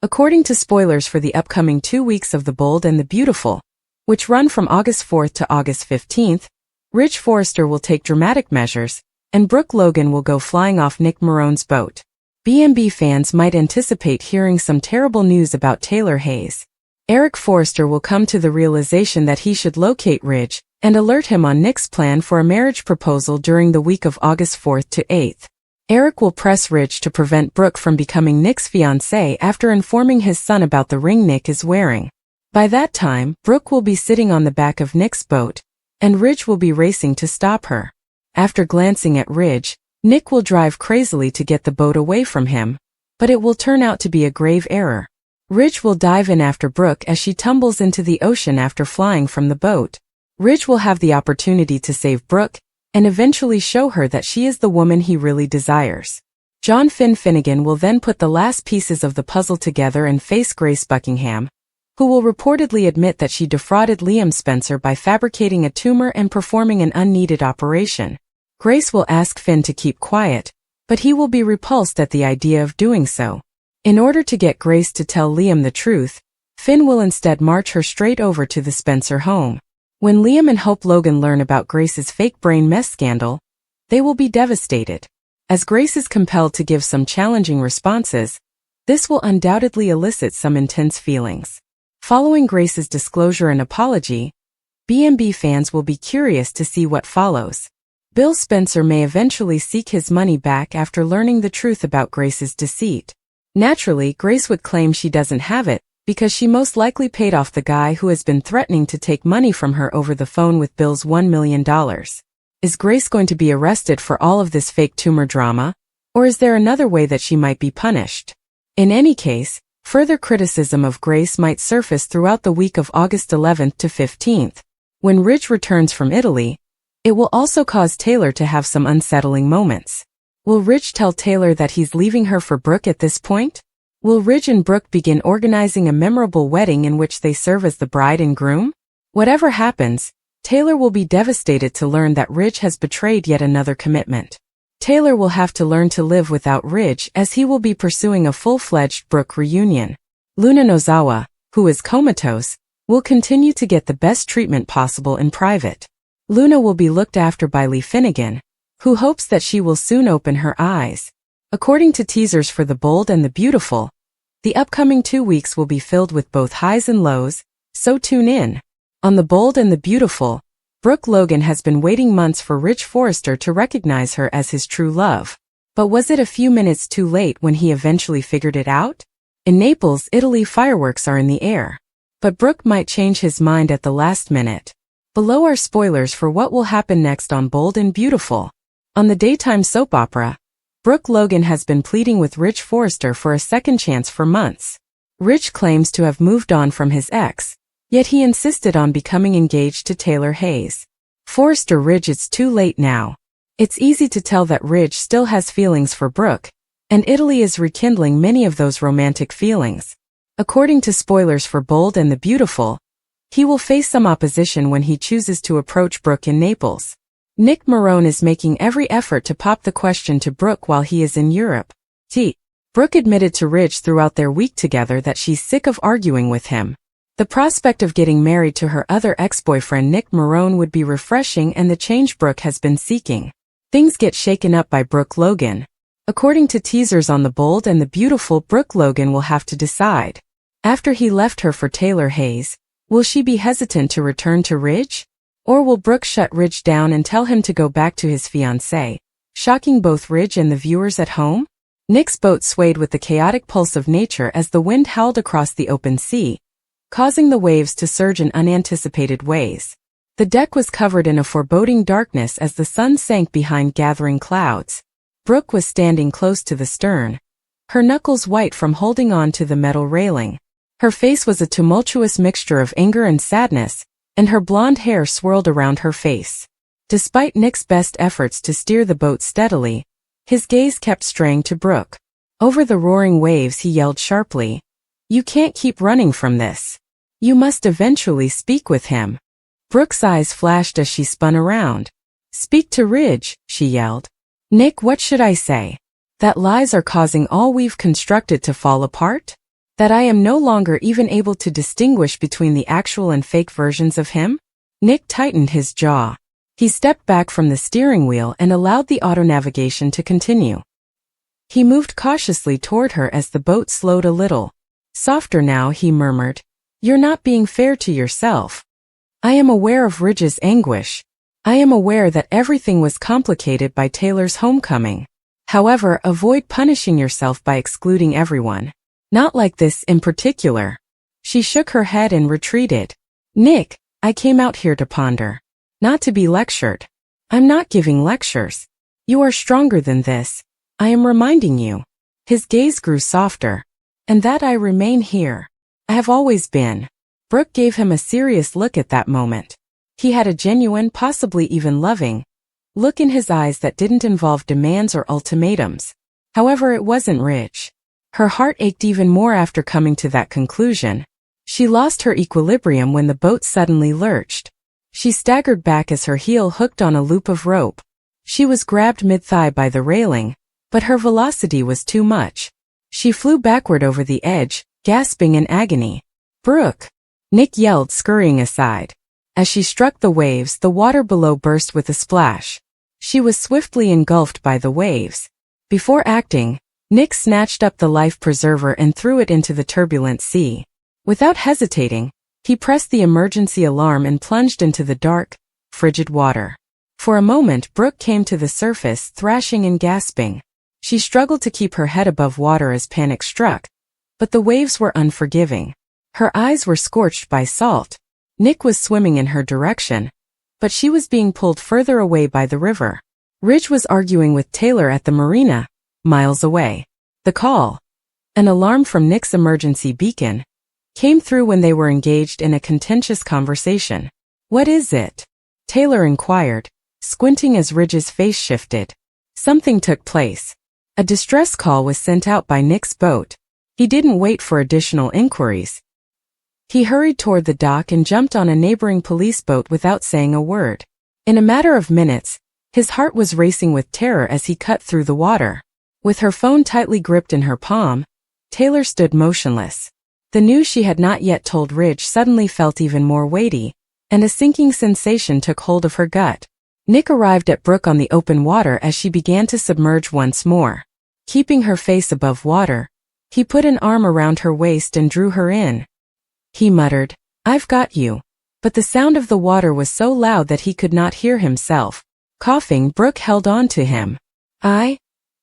According to spoilers for the upcoming 2 weeks of The Bold and the Beautiful, which run from August 4th to August 15th, Ridge Forrester will take dramatic measures, and Brooke Logan will go flying off Nick Marone's boat. B&B fans might anticipate hearing some terrible news about Taylor Hayes. Eric Forrester will come to the realization that he should locate Ridge and alert him on Nick's plan for a marriage proposal during the week of August 4th to 8th. Eric will press Ridge to prevent Brooke from becoming Nick's fiancée after informing his son about the ring Nick is wearing. By that time, Brooke will be sitting on the back of Nick's boat, and Ridge will be racing to stop her. After glancing at Ridge, Nick will drive crazily to get the boat away from him, but it will turn out to be a grave error. Ridge will dive in after Brooke as she tumbles into the ocean after flying from the boat. Ridge will have the opportunity to save Brooke, and eventually show her that she is the woman he really desires. John Finnegan will then put the last pieces of the puzzle together and face Grace Buckingham, who will reportedly admit that she defrauded Liam Spencer by fabricating a tumor and performing an unneeded operation. Grace will ask Finn to keep quiet, but he will be repulsed at the idea of doing so. In order to get Grace to tell Liam the truth, Finn will instead march her straight over to the Spencer home. When Liam and Hope Logan learn about Grace's fake brain mess scandal, they will be devastated. As Grace is compelled to give some challenging responses, this will undoubtedly elicit some intense feelings. Following Grace's disclosure and apology, B&B fans will be curious to see what follows. Bill Spencer may eventually seek his money back after learning the truth about Grace's deceit. Naturally, Grace would claim she doesn't have it, because she most likely paid off the guy who has been threatening to take money from her over the phone with Bill's $1 million. Is Grace going to be arrested for all of this fake tumor drama, or is there another way that she might be punished? In any case, further criticism of Grace might surface throughout the week of August 11th to 15th. When Ridge returns from Italy, it will also cause Taylor to have some unsettling moments. Will Ridge tell Taylor that he's leaving her for Brooke at this point? Will Ridge and Brooke begin organizing a memorable wedding in which they serve as the bride and groom? Whatever happens, Taylor will be devastated to learn that Ridge has betrayed yet another commitment. Taylor will have to learn to live without Ridge as he will be pursuing a full-fledged Brooke reunion. Luna Nozawa, who is comatose, will continue to get the best treatment possible in private. Luna will be looked after by Lee Finnegan, who hopes that she will soon open her eyes. According to teasers for The Bold and the Beautiful, the upcoming 2 weeks will be filled with both highs and lows, so tune in. On The Bold and the Beautiful, Brooke Logan has been waiting months for Ridge Forrester to recognize her as his true love. But was it a few minutes too late when he eventually figured it out? In Naples, Italy, fireworks are in the air. But Brooke might change his mind at the last minute. Below are spoilers for what will happen next on Bold and Beautiful. On the daytime soap opera, Brooke Logan has been pleading with Ridge Forrester for a second chance for months. Ridge claims to have moved on from his ex, yet he insisted on becoming engaged to Taylor Hayes. Forrester: Ridge, it's too late now. It's easy to tell that Ridge still has feelings for Brooke, and Italy is rekindling many of those romantic feelings. According to spoilers for Bold and the Beautiful, he will face some opposition when he chooses to approach Brooke in Naples. Nick Marone is making every effort to pop the question to Brooke while he is in Europe. Brooke admitted to Ridge throughout their week together that she's sick of arguing with him. The prospect of getting married to her other ex-boyfriend Nick Marone would be refreshing and the change Brooke has been seeking. Things get shaken up by Brooke Logan. According to teasers on The Bold and the Beautiful, Brooke Logan will have to decide. After he left her for Taylor Hayes, will she be hesitant to return to Ridge? Or will Brooke shut Ridge down and tell him to go back to his fiancée, shocking both Ridge and the viewers at home? Nick's boat swayed with the chaotic pulse of nature as the wind howled across the open sea, causing the waves to surge in unanticipated ways. The deck was covered in a foreboding darkness as the sun sank behind gathering clouds. Brooke was standing close to the stern, her knuckles white from holding on to the metal railing. Her face was a tumultuous mixture of anger and sadness, and her blonde hair swirled around her face. Despite Nick's best efforts to steer the boat steadily, his gaze kept straying to Brooke. Over the roaring waves he yelled sharply, "You can't keep running from this. You must eventually speak with him." Brooke's eyes flashed as she spun around. "Speak to Ridge," she yelled. "Nick, what should I say? That lies are causing all we've constructed to fall apart?" That I am no longer even able to distinguish between the actual and fake versions of him? Nick tightened his jaw. He stepped back from the steering wheel and allowed the auto navigation to continue. He moved cautiously toward her as the boat slowed a little. Softer now, he murmured. You're not being fair to yourself. I am aware of Ridge's anguish. I am aware that everything was complicated by Taylor's homecoming. However, avoid punishing yourself by excluding everyone. Not like this in particular. She shook her head and retreated. Nick, I came out here to ponder. Not to be lectured. I'm not giving lectures. You are stronger than this. I am reminding you. His gaze grew softer. And that I remain here. I have always been. Brooke gave him a serious look at that moment. He had a genuine, possibly even loving, look in his eyes that didn't involve demands or ultimatums. However, it wasn't Ridge. Her heart ached even more after coming to that conclusion. She lost her equilibrium when the boat suddenly lurched. She staggered back as her heel hooked on a loop of rope. She was grabbed mid-thigh by the railing, but her velocity was too much. She flew backward over the edge, gasping in agony. Brooke! Nick yelled, scurrying aside. As she struck the waves, the water below burst with a splash. She was swiftly engulfed by the waves. Before acting, Nick snatched up the life preserver and threw it into the turbulent sea. Without hesitating, he pressed the emergency alarm and plunged into the dark, frigid water. For a moment, Brooke came to the surface, thrashing and gasping. She struggled to keep her head above water as panic struck, but the waves were unforgiving. Her eyes were scorched by salt. Nick was swimming in her direction, but she was being pulled further away by the river. Ridge was arguing with Taylor at the marina, miles away. The call, an alarm from Nick's emergency beacon, came through when they were engaged in a contentious conversation. What is it? Taylor inquired, squinting as Ridge's face shifted. Something took place. A distress call was sent out by Nick's boat. He didn't wait for additional inquiries. He hurried toward the dock and jumped on a neighboring police boat without saying a word. In a matter of minutes, his heart was racing with terror as he cut through the water. With her phone tightly gripped in her palm, Taylor stood motionless. The news she had not yet told Ridge suddenly felt even more weighty, and a sinking sensation took hold of her gut. Nick arrived at Brooke on the open water as she began to submerge once more. Keeping her face above water, he put an arm around her waist and drew her in. He muttered, I've got you. But the sound of the water was so loud that he could not hear himself. Coughing, Brooke held on to him. I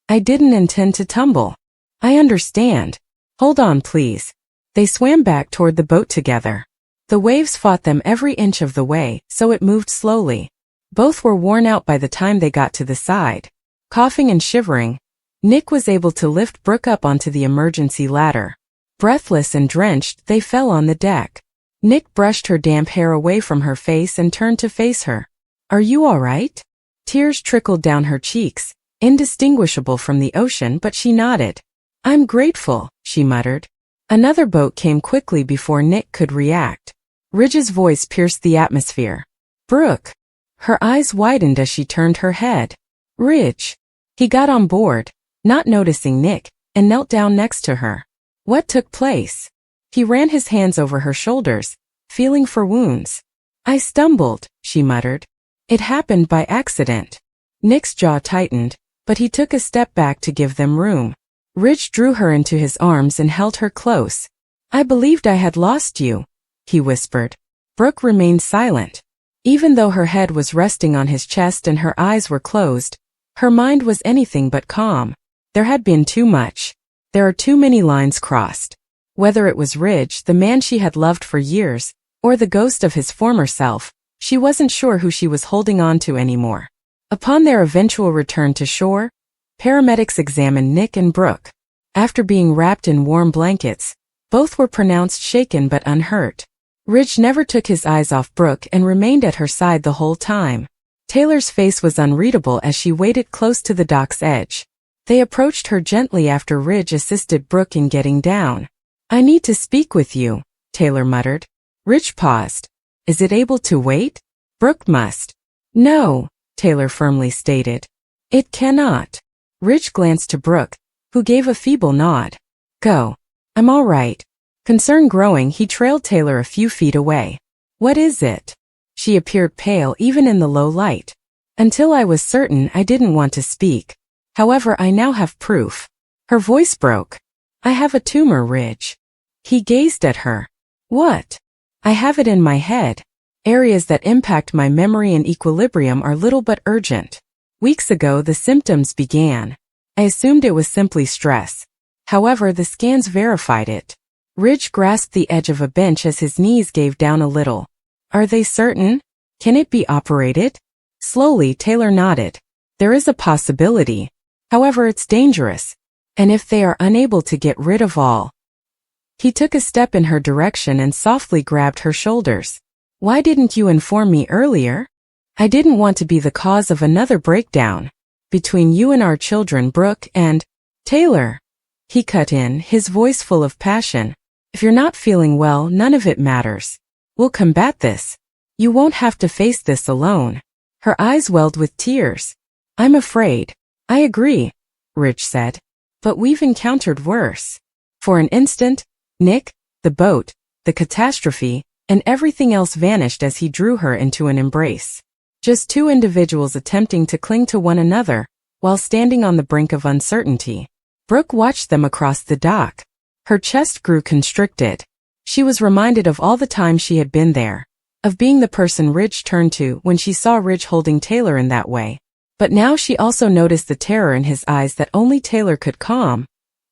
didn't intend to tumble. I understand. Hold on, please. They swam back toward the boat together. The waves fought them every inch of the way, so it moved slowly. Both were worn out by the time they got to the side. Coughing and shivering, Nick was able to lift Brooke up onto the emergency ladder. Breathless and drenched, they fell on the deck. Nick brushed her damp hair away from her face and turned to face her. Are you all right? Tears trickled down her cheeks, indistinguishable from the ocean, but she nodded. I'm grateful, she muttered. Another boat came quickly before Nick could react. Ridge's voice pierced the atmosphere. Brooke. Her eyes widened as she turned her head. Ridge. He got on board, not noticing Nick, and knelt down next to her. What took place? He ran his hands over her shoulders, feeling for wounds. I stumbled, she muttered. It happened by accident. Nick's jaw tightened, but he took a step back to give them room. Ridge drew her into his arms and held her close. I believed I had lost you, he whispered. Brooke remained silent. Even though her head was resting on his chest and her eyes were closed, her mind was anything but calm. There had been too much. There are too many lines crossed. Whether it was Ridge, the man she had loved for years, or the ghost of his former self, she wasn't sure who she was holding on to anymore. Upon their eventual return to shore, paramedics examined Nick and Brooke. After being wrapped in warm blankets, both were pronounced shaken but unhurt. Ridge never took his eyes off Brooke and remained at her side the whole time. Taylor's face was unreadable as she waited close to the dock's edge. They approached her gently after Ridge assisted Brooke in getting down. I need to speak with you, Taylor muttered. Ridge paused. Is it able to wait? Brooke must. No, Taylor firmly stated. It cannot. Ridge glanced to Brooke, who gave a feeble nod. Go. I'm all right. Concern growing, he trailed Taylor a few feet away. What is it? She appeared pale even in the low light. Until I was certain, I didn't want to speak. However, I now have proof. Her voice broke. I have a tumor, Ridge. He gazed at her. What? I have it in my head. Areas that impact my memory and equilibrium are little but urgent. Weeks ago, the symptoms began. I assumed it was simply stress. However, the scans verified it. Ridge grasped the edge of a bench as his knees gave down a little. Are they certain? Can it be operated? Slowly, Taylor nodded. There is a possibility. However, it's dangerous. And if they are unable to get rid of all. He took a step in her direction and softly grabbed her shoulders. Why didn't you inform me earlier? I didn't want to be the cause of another breakdown. Between you and our children, Brooke and Taylor. He cut in, his voice full of passion. If you're not feeling well, none of it matters. We'll combat this. You won't have to face this alone. Her eyes welled with tears. I'm afraid. I agree, Rich said. But we've encountered worse. For an instant, Nick, the boat, the catastrophe, and everything else vanished as he drew her into an embrace. Just two individuals attempting to cling to one another, while standing on the brink of uncertainty. Brooke watched them across the dock. Her chest grew constricted. She was reminded of all the time she had been there, of being the person Ridge turned to when she saw Ridge holding Taylor in that way. But now she also noticed the terror in his eyes that only Taylor could calm,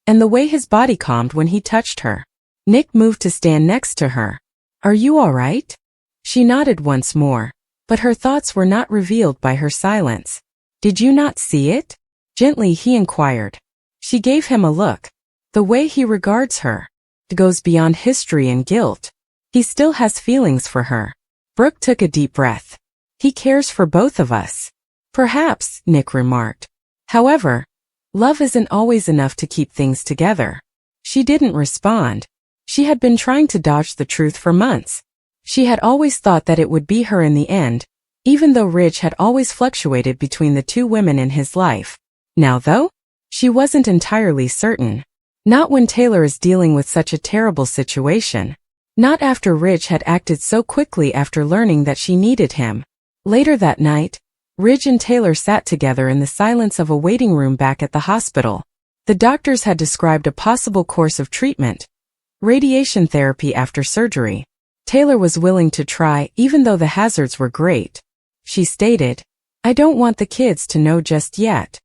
and the way his body calmed when he touched her. Nick moved to stand next to her. Are you all right? She nodded once more, but her thoughts were not revealed by her silence. Did you not see it? Gently he inquired. She gave him a look. The way he regards her. It goes beyond history and guilt. He still has feelings for her. Brooke took a deep breath. He cares for both of us. Perhaps, Nick remarked. However, love isn't always enough to keep things together. She didn't respond. She had been trying to dodge the truth for months. She had always thought that it would be her in the end, even though Ridge had always fluctuated between the two women in his life. Now though, she wasn't entirely certain. Not when Taylor is dealing with such a terrible situation. Not after Ridge had acted so quickly after learning that she needed him. Later that night, Ridge and Taylor sat together in the silence of a waiting room back at the hospital. The doctors had described a possible course of treatment. Radiation therapy after surgery. Taylor was willing to try even though the hazards were great. She stated, I don't want the kids to know just yet.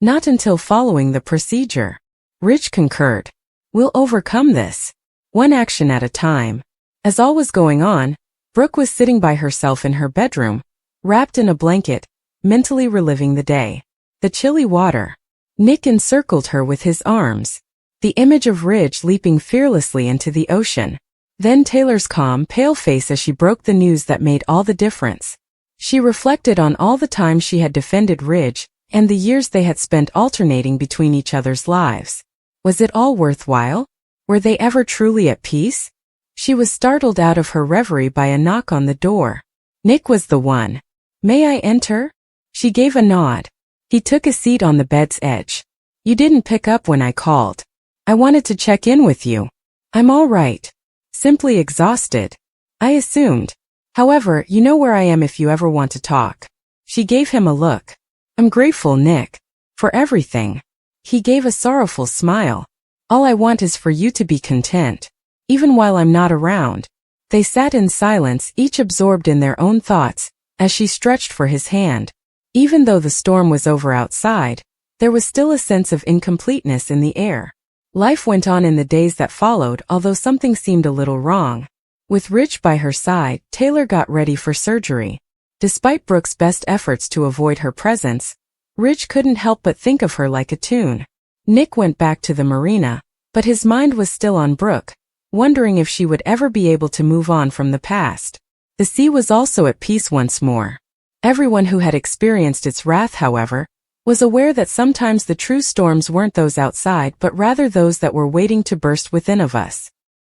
Not until following the procedure. Ridge concurred. We'll overcome this. One action at a time. As all was going on, Brooke was sitting by herself in her bedroom, wrapped in a blanket, mentally reliving the day. The chilly water. Nick encircled her with his arms. The image of Ridge leaping fearlessly into the ocean. Then Taylor's calm, pale face as she broke the news that made all the difference. She reflected on all the time she had defended Ridge, and the years they had spent alternating between each other's lives. Was it all worthwhile? Were they ever truly at peace? She was startled out of her reverie by a knock on the door. Nick was the one. May I enter? She gave a nod. He took a seat on the bed's edge. You didn't pick up when I called. I wanted to check in with you. I'm all right. Simply exhausted. I assumed. However, you know where I am if you ever want to talk. She gave him a look. I'm grateful, Nick. For everything. He gave a sorrowful smile. All I want is for you to be content. Even while I'm not around. They sat in silence, each absorbed in their own thoughts, as she stretched for his hand. Even though the storm was over outside, there was still a sense of incompleteness in the air. Life went on in the days that followed, although something seemed a little wrong. With Rich by her side, Taylor got ready for surgery. Despite Brooke's best efforts to avoid her presence, Rich couldn't help but think of her like a tune. Nick went back to the marina, but his mind was still on Brooke, wondering if she would ever be able to move on from the past. The sea was also at peace once more. Everyone who had experienced its wrath, however, was aware that sometimes the true storms weren't those outside but rather those that were waiting to burst within of us.